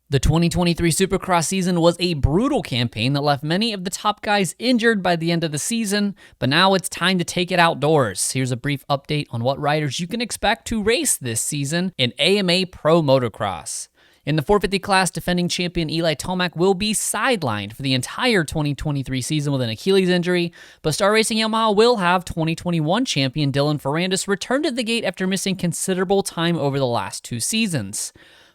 The 2023 Supercross season was a brutal campaign that left many of the top guys injured by the end of the season, but now it's time to take it outdoors. Here's a brief update on what riders you can expect to race this season in AMA Pro Motocross. In the 450 class, defending champion Eli Tomac will be sidelined for the entire 2023 season with an Achilles injury, but Star Racing Yamaha will have 2021 champion Dylan Ferrandis return to the gate after missing considerable time over the last two seasons.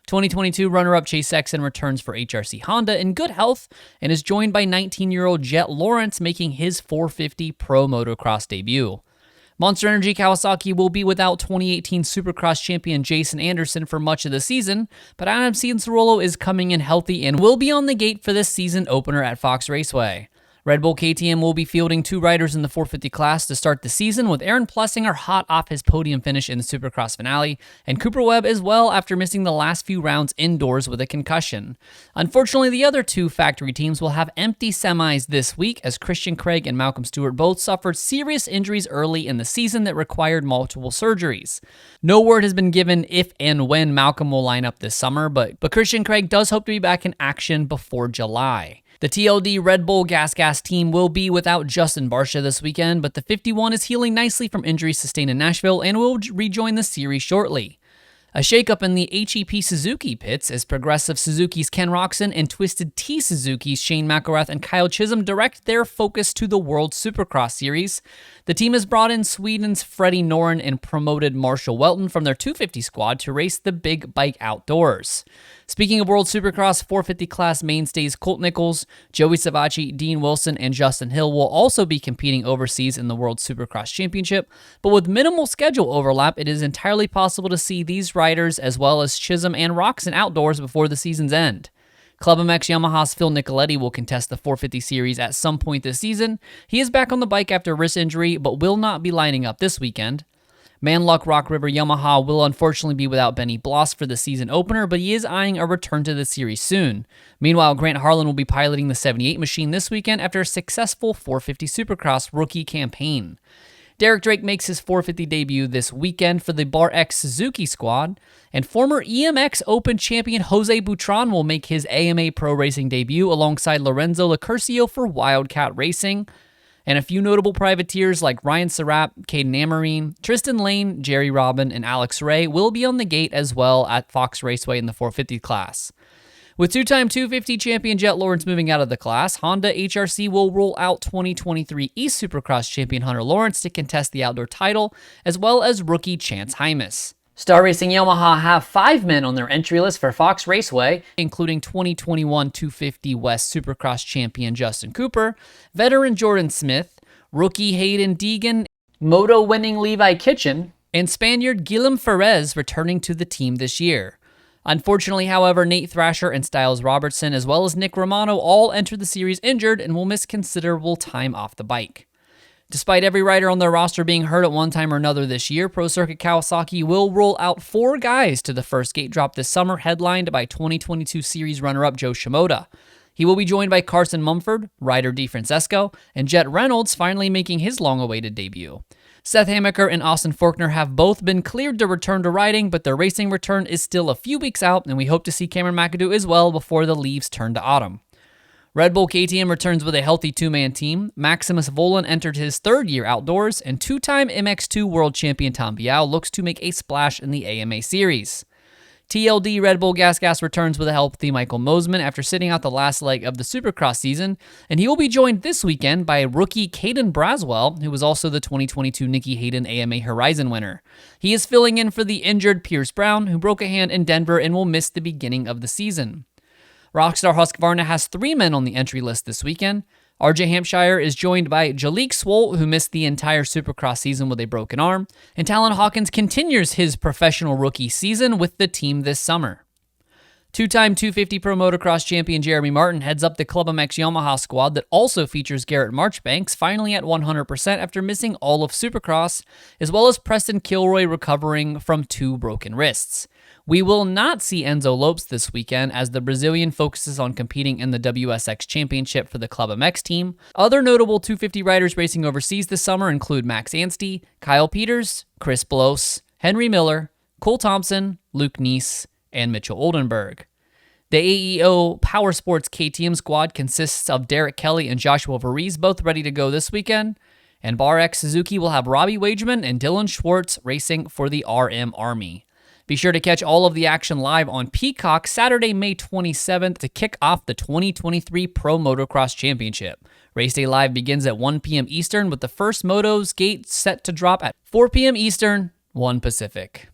2022 runner-up Chase Sexton returns for HRC Honda in good health and is joined by 19-year-old Jet Lawrence making his 450 Pro Motocross debut. Monster Energy Kawasaki will be without 2018 Supercross champion Jason Anderson for much of the season, but Adam Cianciarulo is coming in healthy and will be on the gate for this season opener at Fox Raceway. Red Bull KTM will be fielding two riders in the 450 class to start the season, with Aaron Plessinger hot off his podium finish in the Supercross finale, and Cooper Webb as well after missing the last few rounds indoors with a concussion. Unfortunately, the other two factory teams will have empty semis this week, as Christian Craig and Malcolm Stewart both suffered serious injuries early in the season that required multiple surgeries. No word has been given if and when Malcolm will line up this summer, but Christian Craig does hope to be back in action before July. The TLD Red Bull Gas team will be without Justin Barcia this weekend, but the 51 is healing nicely from injuries sustained in Nashville and will rejoin the series shortly. A shakeup in the HEP Suzuki pits as Progressive Suzuki's Ken Roczen and Twisted Tea Suzuki's Shane McElrath and Kyle Chisholm direct their focus to the World Supercross Series. The team has brought in Sweden's Freddie Noren and promoted Marshall Welton from their 250 squad to race the big bike outdoors. Speaking of World Supercross, 450 class mainstays Colt Nichols, Joey Savacci, Dean Wilson, and Justin Hill will also be competing overseas in the World Supercross Championship, but with minimal schedule overlap, it is entirely possible to see these riders as well as Chisholm and Roczen outdoors before the season's end. Club MX Yamaha's Phil Nicoletti will contest the 450 series at some point this season. He is back on the bike after wrist injury, but will not be lining up this weekend. Manluck Rock River Yamaha will unfortunately be without Benny Bloss for the season opener, but he is eyeing a return to the series soon. Meanwhile, Grant Harlan will be piloting the 78 machine this weekend after a successful 450 Supercross rookie campaign. Derek Drake makes his 450 debut this weekend for the Bar X Suzuki squad, and former EMX Open champion Jose Butron will make his AMA Pro Racing debut alongside Lorenzo Lacurcio for Wildcat Racing. And a few notable privateers like Ryan Serap, Caden Amarine, Tristan Lane, Jerry Robin, and Alex Ray will be on the gate as well at Fox Raceway in the 450 class. With two-time 250 champion Jet Lawrence moving out of the class, Honda HRC will roll out 2023 East Supercross champion Hunter Lawrence to contest the outdoor title, as well as rookie Chance Hymas. Star Racing Yamaha have 5 men on their entry list for Fox Raceway, including 2021 250 West Supercross champion Justin Cooper, veteran Jordan Smith, rookie Hayden Deegan, moto-winning Levi Kitchen, and Spaniard Guillem Ferrez returning to the team this year. Unfortunately, however, Nate Thrasher and Styles Robertson, as well as Nick Romano, all entered the series injured and will miss considerable time off the bike. Despite every rider on their roster being hurt at one time or another this year, Pro Circuit Kawasaki will roll out 4 guys to the first gate drop this summer, headlined by 2022 series runner-up Joe Shimoda. He will be joined by Carson Mumford, Ryder DeFrancesco, and Jet Reynolds finally making his long-awaited debut. Seth Hamaker and Austin Faulkner have both been cleared to return to riding, but their racing return is still a few weeks out, and we hope to see Cameron McAdoo as well before the leaves turn to autumn. Red Bull KTM returns with a healthy 2-man team. Maximus Volan entered his 3rd year outdoors, and two-time MX2 world champion Tom Biao looks to make a splash in the AMA series. TLD Red Bull Gas returns with a healthy Michael Mosman after sitting out the last leg of the Supercross season, and he will be joined this weekend by rookie Caden Braswell, who was also the 2022 Nicky Hayden AMA Horizon winner. He is filling in for the injured Pierce Brown, who broke a hand in Denver and will miss the beginning of the season. Rockstar Husqvarna has 3 men on the entry list this weekend. RJ Hampshire is joined by Jalik Swolt, who missed the entire Supercross season with a broken arm, and Talon Hawkins continues his professional rookie season with the team this summer. Two-time 250 Pro Motocross champion Jeremy Martin heads up the Club MX Yamaha squad that also features Garrett Marchbanks, finally at 100% after missing all of Supercross, as well as Preston Kilroy recovering from 2 broken wrists. We will not see Enzo Lopes this weekend as the Brazilian focuses on competing in the WSX Championship for the Club MX team. Other notable 250 riders racing overseas this summer include Max Anstey, Kyle Peters, Chris Bloss, Henry Miller, Cole Thompson, Luke Neese, and Mitchell Oldenburg. The AEO Powersports KTM squad consists of Derek Kelly and Joshua Varese, both ready to go this weekend. And Bar X Suzuki will have Robbie Wageman and Dylan Schwartz racing for the RM Army. Be sure to catch all of the action live on Peacock Saturday, May 27th to kick off the 2023 Pro Motocross Championship. Race day live begins at 1 p.m. Eastern with the first motos gate set to drop at 4 p.m. Eastern, 1 Pacific.